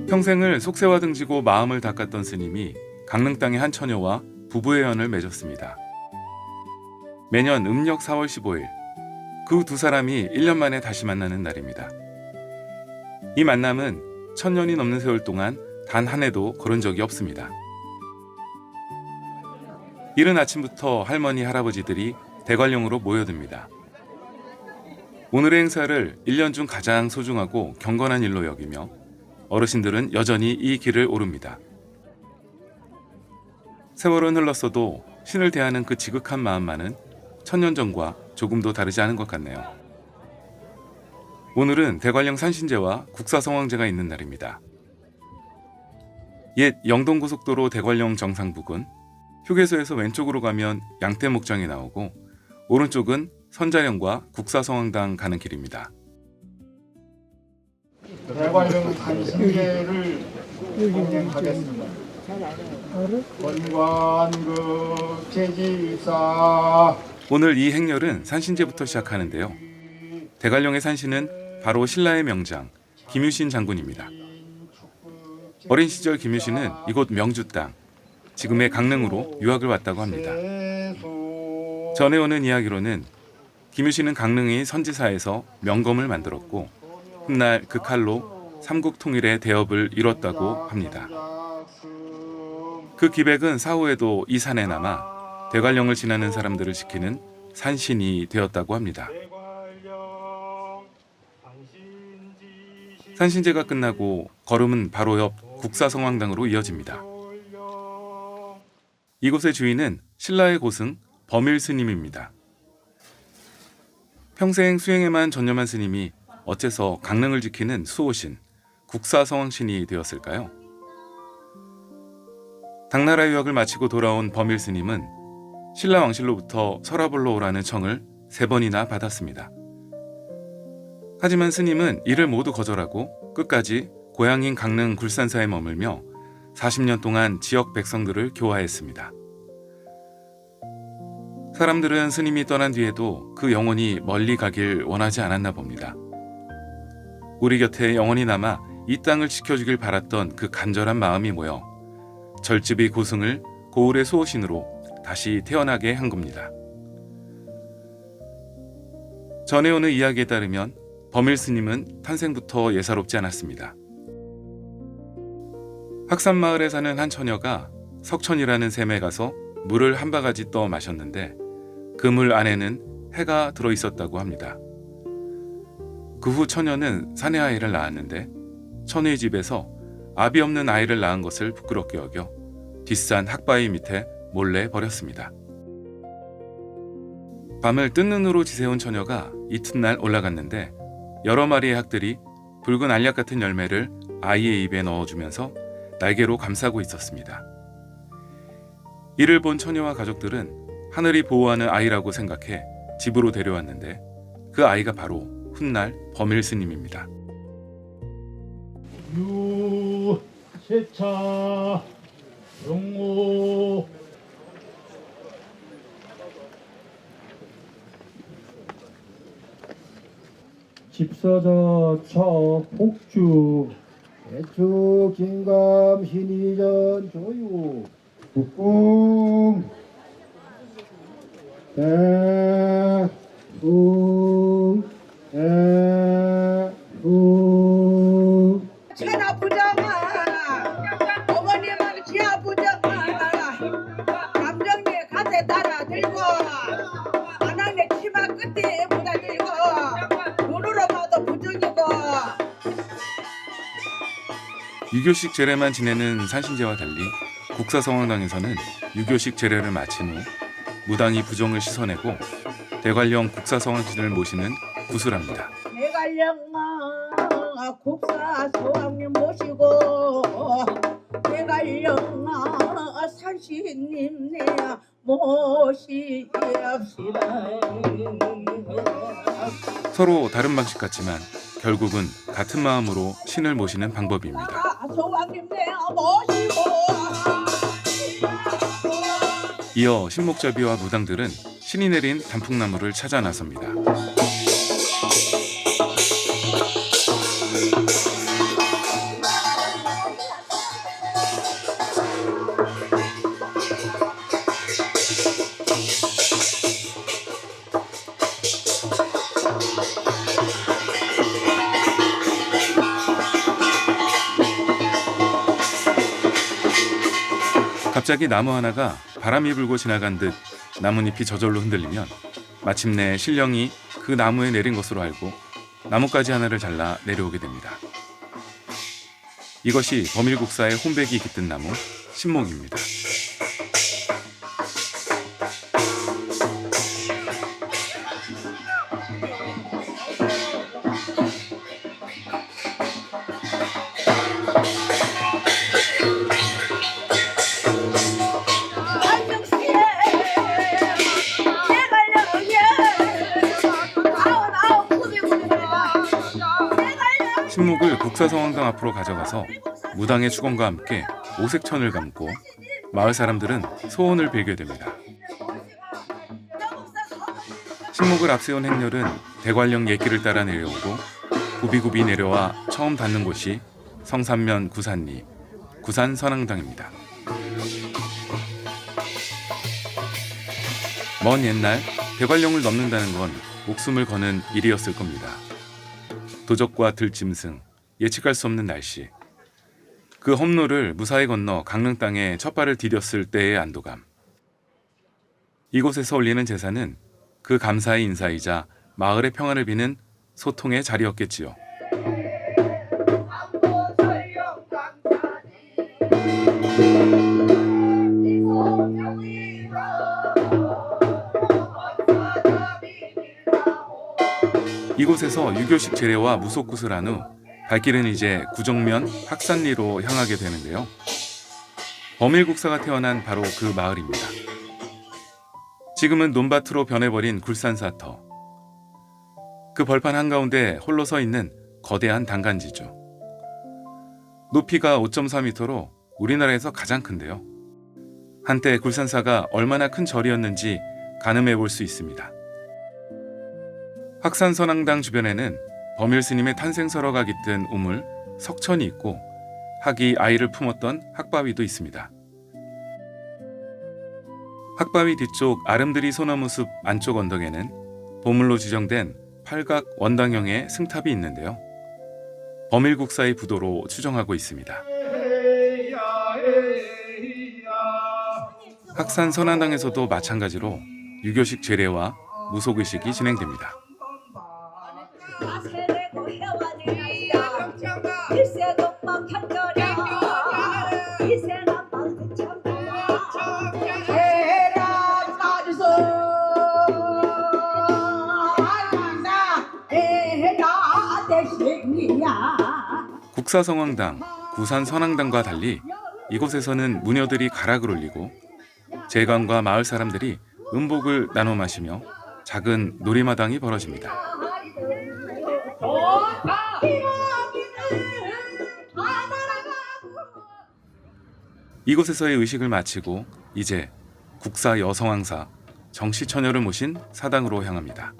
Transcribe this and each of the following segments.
평생을 속세와 등지고 마음을 닦았던 스님이 강릉 땅의 한 처녀와 부부의 연을 맺었습니다. 매년 음력 4월 15일, 그 두 사람이 1년 만에 다시 만나는 날입니다. 이 만남은 1000년이 넘는 세월 동안 단 한 해도 그런 적이 없습니다. 이른 아침부터 할머니, 할아버지들이 대관령으로 모여듭니다. 오늘의 행사를 1년 중 가장 소중하고 경건한 일로 여기며 어르신들은 여전히 이 길을 오릅니다. 세월은 흘렀어도 신을 대하는 그 지극한 마음만은 1000년 전과 조금도 다르지 않은 것 같네요. 오늘은 대관령 산신제와 국사성왕제가 있는 날입니다. 옛 영동고속도로 대관령 정상 부근, 휴게소에서 왼쪽으로 가면 양떼목장이 나오고 오른쪽은 선자령과 국사성왕당 가는 길입니다. 대관령 산신제를 공행하겠습니다. 권관급 제지사. 오늘 이 행렬은 산신제부터 시작하는데요. 대관령의 산신은 바로 신라의 명장 김유신 장군입니다. 어린 시절 김유신은 이곳 명주 땅, 지금의 강릉으로 유학을 왔다고 합니다. 전해오는 이야기로는 김유신은 강릉의 선지사에서 명검을 만들었고 훗날 그 칼로 삼국 통일의 대업을 이뤘다고 합니다. 그 기백은 사후에도 이 산에 남아 대관령을 지나는 사람들을 지키는 산신이 되었다고 합니다. 산신제가 끝나고 걸음은 바로 옆 국사성왕당으로 이어집니다. 이곳의 주인은 신라의 고승 범일 스님입니다. 평생 수행에만 전념한 스님이 어째서 강릉을 지키는 수호신, 국사성왕신이 되었을까요? 당나라 유학을 마치고 돌아온 범일 스님은 신라 왕실로부터 서라벌로 오라는 청을 3번이나 받았습니다. 하지만 스님은 이를 모두 거절하고 끝까지 고향인 강릉 굴산사에 머물며 40년 동안 지역 백성들을 교화했습니다. 사람들은 스님이 떠난 뒤에도 그 영혼이 멀리 가길 원하지 않았나 봅니다. 우리 곁에 영원히 남아 이 땅을 지켜주길 바랐던 그 간절한 마음이 모여 절집이 고승을 고을의 수호신으로 다시 태어나게 한 겁니다. 전해오는 이야기에 따르면 범일 스님은 탄생부터 예사롭지 않았습니다. 학산마을에 사는 한 처녀가 석천이라는 샘에 가서 물을 한 바가지 떠 마셨는데 그 물 안에는 해가 들어있었다고 합니다. 그 후 처녀는 사내 아이를 낳았는데 처녀의 집에서 아비 없는 아이를 낳은 것을 부끄럽게 여겨 뒷산 학바위 밑에 몰래 버렸습니다. 밤을 뜬 눈으로 지새운 처녀가 이튿날 올라갔는데 여러 마리의 학들이 붉은 알약 같은 열매를 아이의 입에 넣어주면서 날개로 감싸고 있었습니다. 이를 본 처녀와 가족들은 하늘이 보호하는 아이라고 생각해 집으로 데려왔는데 그 아이가 바로 훗날 범일 스님입니다. 유, 세차, 용호. 집사자 차 폭주 대축 긴감 신이전 조유 국궁 대웅 대웅 천하 부정아 어머님은 지하 부정아 감정에 갓에 따라 들고 안악내 치마 끝에 묻어 들고 눈으로 봐도 부정이고 유교식 제례만 지내는 산신제와 달리 국사성왕당에서는 유교식 제례를 마친 후 무당이 부정을 씻어내고 대관령 국사성왕신을 모시는 구슬합니다. 대관령아 국사 소왕님 모시고 대관령아 산신님 내야 모시옵시다. 서로 다른 방식 같지만 결국은 같은 마음으로 신을 모시는 방법입니다. 소왕님 내야 모시고 이어 신목잡이와 무당들은 신이 내린 단풍나무를 찾아 나섭니다. 갑자기 나무 하나가 바람이 불고 지나간 듯 나뭇잎이 저절로 흔들리면 마침내 신령이 그 나무에 내린 것으로 알고 나뭇가지 하나를 잘라 내려오게 됩니다. 이것이 범일국사의 혼백이 깃든 나무 신목입니다. 신목을 국사성황당 앞으로 가져가서 무당의 축원과 함께 오색천을 감고 마을 사람들은 소원을 빌게 됩니다. 신목을 앞세운 행렬은 대관령 예길을 따라 내려오고 굽이굽이 내려와 처음 닿는 곳이 성산면 구산리, 구산선황당입니다. 먼 옛날 대관령을 넘는다는 건 목숨을 거는 일이었을 겁니다. 도적과 들짐승, 예측할 수 없는 날씨. 그 험로를 무사히 건너 강릉 땅에 첫 발을 디뎠을 때의 안도감. 이곳에서 올리는 제사는 그 감사의 인사이자 마을의 평안을 비는 소통의 자리였겠지요. 이곳에서 유교식 제례와 무속굿을 한 후 발길은 이제 구정면 학산리로 향하게 되는데요. 범일국사가 태어난 바로 그 마을입니다. 지금은 논밭으로 변해버린 굴산사터. 그 벌판 한가운데 홀로 서 있는 거대한 단간지죠. 높이가 5.4m로 우리나라에서 가장 큰데요. 한때 굴산사가 얼마나 큰 절이었는지 가늠해 볼 수 있습니다. 학산선황당 주변에는 범일스님의 탄생설화가 깃든 우물, 석천이 있고 학이 아이를 품었던 학바위도 있습니다. 학바위 뒤쪽 아름드리 소나무숲 안쪽 언덕에는 보물로 지정된 팔각 원당형의 승탑이 있는데요. 범일국사의 부도로 추정하고 있습니다. 학산선황당에서도 마찬가지로 유교식 제례와 무속의식이 진행됩니다. 국사성황당, 구산선황당과 달리 이곳에서는 무녀들이 가락을 올리고 제관과 마을 사람들이 음복을 나눠 마시며 작은 놀이마당이 벌어집니다. 이곳에서의 의식을 마치고 이제 국사 여성왕사 정시처녀를 모신 사당으로 향합니다.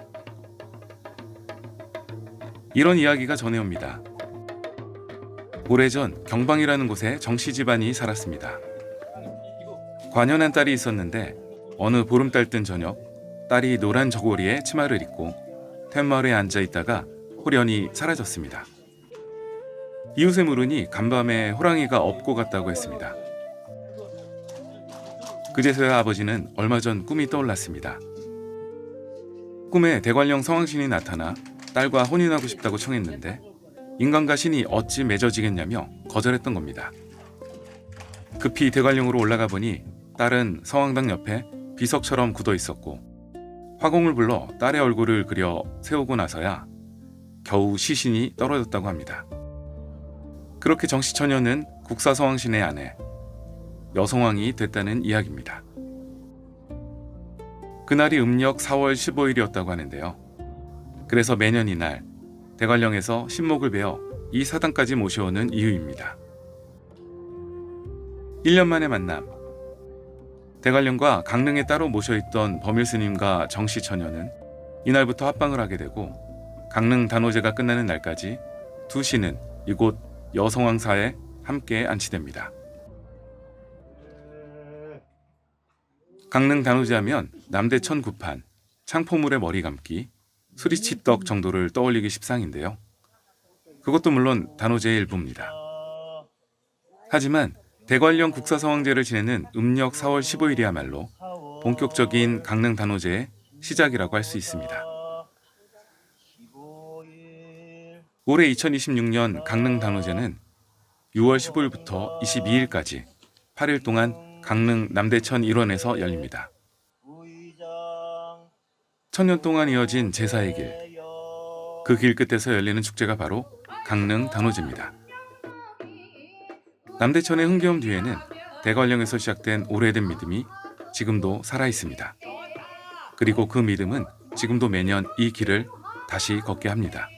이런 이야기가 전해옵니다. 오래전 경방이라는 곳에 정씨 집안이 살았습니다. 관연한 딸이 있었는데 어느 보름달 뜬 저녁 딸이 노란 저고리에 치마를 입고 툇마을에 앉아 있다가 호련히 사라졌습니다. 이웃에 물으니 간밤에 호랑이가 업고 갔다고 했습니다. 그제서야 아버지는 얼마 전 꿈이 떠올랐습니다. 꿈에 대관령 성황신이 나타나 딸과 혼인하고 싶다고 청했는데 인간과 신이 어찌 맺어지겠냐며 거절했던 겁니다. 급히 대관령으로 올라가 보니 딸은 성황당 옆에 비석처럼 굳어 있었고 화공을 불러 딸의 얼굴을 그려 세우고 나서야 겨우 시신이 떨어졌다고 합니다. 그렇게 정시처녀는 국사성황신의 아내, 여성왕이 됐다는 이야기입니다. 그날이 음력 4월 15일이었다고 하는데요. 그래서 매년 이날 대관령에서 신목을 베어 이 사당까지 모셔오는 이유입니다. 1년 만의 만남. 대관령과 강릉에 따로 모셔있던 범일스님과 정시처녀는 이날부터 합방을 하게 되고 강릉 단오제가 끝나는 날까지 두 신은 이곳 여성왕사에 함께 안치됩니다. 강릉 단오제하면 남대천 구판, 창포물의 머리 감기, 수리치떡 정도를 떠올리기 십상인데요. 그것도 물론 단오제의 일부입니다. 하지만 대관령 국사서왕제를 지내는 음력 4월 15일이야말로 본격적인 강릉 단오제의 시작이라고 할 수 있습니다. 올해 2026년 강릉 단오제는 6월 15일부터 22일까지 8일 동안 강릉 남대천 일원에서 열립니다. 천년 동안 이어진 제사의 길, 그 길 끝에서 열리는 축제가 바로 강릉 단오제입니다. 남대천의 흥겨움 뒤에는 대관령에서 시작된 오래된 믿음이 지금도 살아있습니다. 그리고 그 믿음은 지금도 매년 이 길을 다시 걷게 합니다.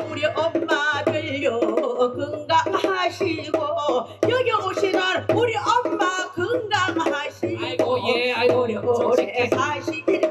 우리 엄마들요 건강하시고 여기 오시는 우리 엄마 건강하시고 아이고 예 아이고 오래 사시길